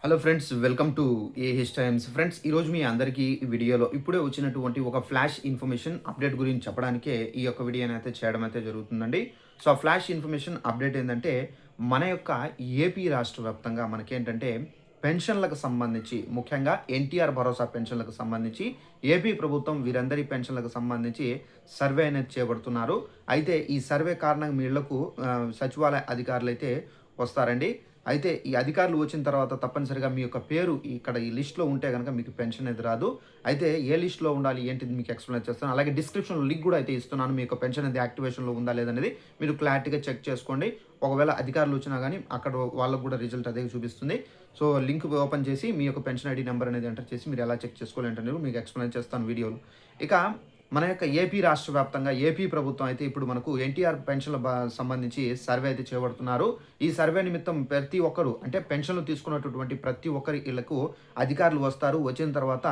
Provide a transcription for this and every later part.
Hello friends, welcome to AH times. Friends, ఈరోజు మీ అందరికీ ఈ వీడియోలో ఇప్పుడే వచ్చినటువంటి ఒక ఫ్లాష్ ఇన్ఫర్మేషన్ అప్డేట్ గురించి చెప్పడానికే ఈ యొక్క వీడియోని అయితే చేయడం అయితే జరుగుతుందండి. సో ఆ ఫ్లాష్ ఇన్ఫర్మేషన్ అప్డేట్ ఏంటంటే, మన యొక్క ఏపీ రాష్ట్ర వ్యాప్తంగా మనకేంటంటే పెన్షన్లకు సంబంధించి, ముఖ్యంగా ఎన్టీఆర్ భరోసా పెన్షన్లకు సంబంధించి ఏపీ ప్రభుత్వం వీరందరి పెన్షన్లకు సంబంధించి సర్వే అనేది చేపడుతున్నారు. అయితే ఈ సర్వే కారణంగా మీ ఇళ్లకు సచివాలయ అధికారులు అయితే వస్తారండి. అయితే ఈ అధికారులు వచ్చిన తర్వాత తప్పనిసరిగా మీ యొక్క పేరు ఇక్కడ ఈ లిస్ట్‌లో ఉంటే గనక మీకు పెన్షన్ అనేది రాదు. అయితే ఏ లిస్ట్‌లో ఉండాలి ఏంటిది మీకు ఎక్స్‌ప్లెయిన్ చేస్తాను. అలాగే డిస్క్రిప్షన్‌లో లింక్ కూడా అయితే ఇస్తున్నాను. మీ యొక్క పెన్షన్ అనేది యాక్టివేషన్‌లో ఉందా లేదనేది మీరు క్లారిటీగా చెక్ చేసుకోండి. ఒకవేళ అధికారులు వచ్చినా గానీ అక్కడ వాళ్ళకి కూడా రిజల్ట్ అదే చూపిస్తుంది. సో లింక్ ఓపెన్ చేసి మీ యొక్క పెన్షన్ ఐడీ నంబర్ అనేది ఎంటర్ చేసి మీరు ఎలా చెక్ చేసుకోవాలి ఏంటనేది మీకు ఎక్స్‌ప్లెయిన్ చేస్తాను వీడియోలో. ఇక మన యొక్క ఏపీ రాష్ట్ర వ్యాప్తంగా ఏపీ ప్రభుత్వం అయితే ఇప్పుడు మనకు ఎన్టీఆర్ పెన్షన్ల సంబంధించి సర్వే అయితే చేపడుతున్నారు. ఈ సర్వే నిమిత్తం ప్రతి ఒక్కరు అంటే పెన్షన్లు తీసుకున్నటువంటి ప్రతి ఒక్కరి ఇళ్లకు అధికారులు వస్తారు. వచ్చిన తర్వాత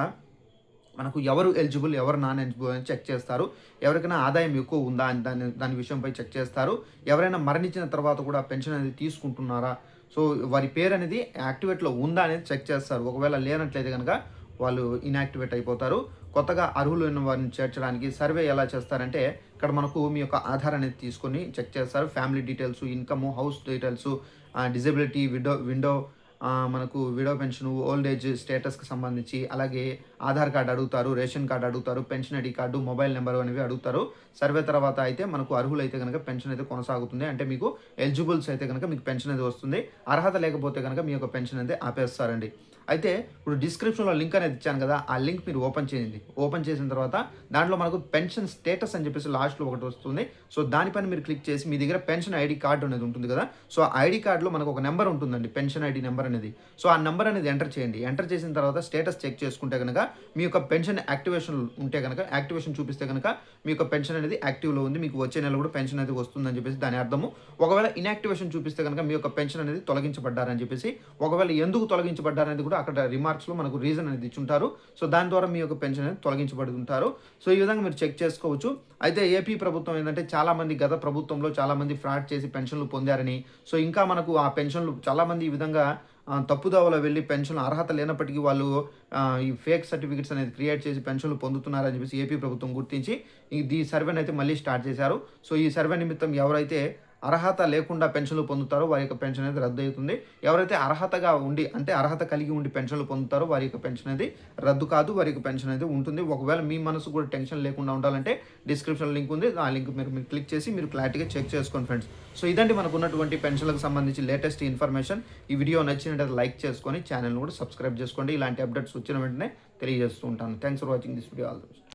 మనకు ఎవరు ఎలిజిబుల్, ఎవరు నాన్ ఎలిజిబుల్ అని చెక్ చేస్తారు. ఎవరికైనా ఆదాయం ఎక్కువ ఉందా అని దాని విషయంపై చెక్ చేస్తారు. ఎవరైనా మరణించిన తర్వాత కూడా పెన్షన్ అనేది తీసుకుంటున్నారా, సో వారి పేరు అనేది యాక్టివేట్లో ఉందా అనేది చెక్ చేస్తారు. ఒకవేళ లేనట్లయితే కనుక వాళ్ళు ఇన్యాక్టివేట్ అయిపోతారు. కొత్తగా అర్హులైన వారిని చేర్చడానికి సర్వే ఎలా చేస్తారంటే, ఇక్కడ మనకు మీ యొక్క ఆధార్ అనేది తీసుకొని చెక్ చేస్తారు. Family details, income, house details, disability, window మనకు విడో పెన్షన్, ఓల్డ్ ఏజ్ స్టేటస్‌కి సంబంధించి, అలాగే ఆధార్ కార్డ్ అడుగుతారు, రేషన్ కార్డ్ అడుగుతారు, pension ID card, mobile number అనేవి అడుగుతారు. సర్వే తర్వాత అయితే మనకు అర్హులైతే గనక పెన్షన్ అయితే కొనసాగుతుంది. అంటే మీకు ఎలిజిబుల్స్ అయితే గనక మీకు పెన్షన్ అనేది వస్తుంది. అర్హత లేకపోతే గనక మీ యొక్క పెన్షన్ అనేది ఆపేస్తారండి. అయితే ఇప్పుడు డిస్క్రిప్షన్‌లో లింక్ అనేది ఇచ్చాను కదా! ఆ లింక్ మీరు ఓపెన్ చేయండి. ఓపెన్ చేసిన తర్వాత దాంట్లో మనకు పెన్షన్ స్టేటస్ అని చెప్పేసి లాస్ట్‌లో ఒకటి వస్తుంది. సో దానిపైన మీరు క్లిక్ చేసి మీ దగ్గర పెన్షన్ ఐడీ కార్డ్ అనేది ఉంటుంది కదా! సో ఆ ఐడీ కార్డ్‌లో మనకు ఒక నంబర్ ఉంటుందండి, పెన్షన్ ఐడీ నంబర్ అనేది. సో ఆ నంబర్ అనేది ఎంటర్ చేయండి. ఎంటర్ చేసిన తర్వాత స్టేటస్ చెక్ చేసుకుంటే గనక మీ యొక్క పెన్షన్ యాక్టివేషన్ ఉంటే గనక, యాక్టివేషన్ చూపిస్తే గనక మీ యొక్క పెన్షన్ అనేది యాక్టివ్‌లో ఉంది. మీకు వచ్చే నెల కూడా పెన్షన్ అనేది వస్తుందని చెప్పేసి దాని అర్థము. ఒకవేళ ఇన్యాక్టివేషన్ చూపిస్తే గనక మీ యొక్క పెన్షన్ అనేది తొలగించబడ్డారని చెప్పేసి, ఒకవేళ ఎందుకు తొలగించబడ్డారనేది కూడా అక్కడ రిమార్క్స్‌లో మనకు రీజన్ అనేది ఇచ్చుంటారు. సో దాని ద్వారా మీ యొక్క పెన్షన్ అనేది తొలగించబడి ఉంటారు. సో ఈ విధంగా మీరు చెక్ చేసుకోవచ్చు. అయితే ఏపీ ప్రభుత్వం ఏందంటే, చాలామంది గత ప్రభుత్వంలో చాలామంది ఫ్రాడ్ చేసి పెన్షన్లు పొందారని, సో ఇంకా మనకు ఆ పెన్షన్లు చాలామంది ఈ విధంగా తప్పుదోవలో వెళ్ళి పెన్షన్ అర్హత లేనప్పటికీ వాళ్ళు ఈ ఫేక్ సర్టిఫికేట్స్ అనేది క్రియేట్ చేసి పెన్షన్లు పొందుతున్నారని చెప్పేసి ఏపీ ప్రభుత్వం గుర్తించి ఈ సర్వేని అయితే మళ్ళీ స్టార్ట్ చేశారు. సో ఈ సర్వే నిమిత్తం ఎవరైతే అర్హత లేకుండా పెన్షన్లు పొందుతారో వారి యొక్క పెన్షన్ అనేది రద్దు అవుతుంది. ఎవరైతే అర్హతగా ఉండి, అంటే అర్హత కలిగి ఉండి పెన్షన్లు పొందుతారో వారి యొక్క పెన్షన్ అనేది రద్దు కాదు. వారి యొక్క పెన్షన్ అనేది ఉంటుంది. ఒకవేళ మీ మనసు కూడా టెన్షన్ లేకుండా ఉండాలంటే డిస్క్రిప్షన్ లింక్ ఉంది. ఆ లింక్ మీరు క్లిక్ చేసి మీరు క్లారిటీగా చెక్ చేసుకోండి ఫ్రెండ్స్. సో ఇదండి మనకు ఉన్నటువంటి పెన్షన్లకు సంబంధించి లేటెస్ట్ ఇన్ఫర్మేషన్. ఈ వీడియో నచ్చినట్లయితే లైక్ చేసుకొని ఛానల్ని కూడా సబ్స్క్రైబ్ చేసుకోండి. ఇలాంటి అప్డేట్స్ వచ్చిన వెంటనే తెలియజేస్తూ ఉంటాను. Thanks for watching this video. All the best.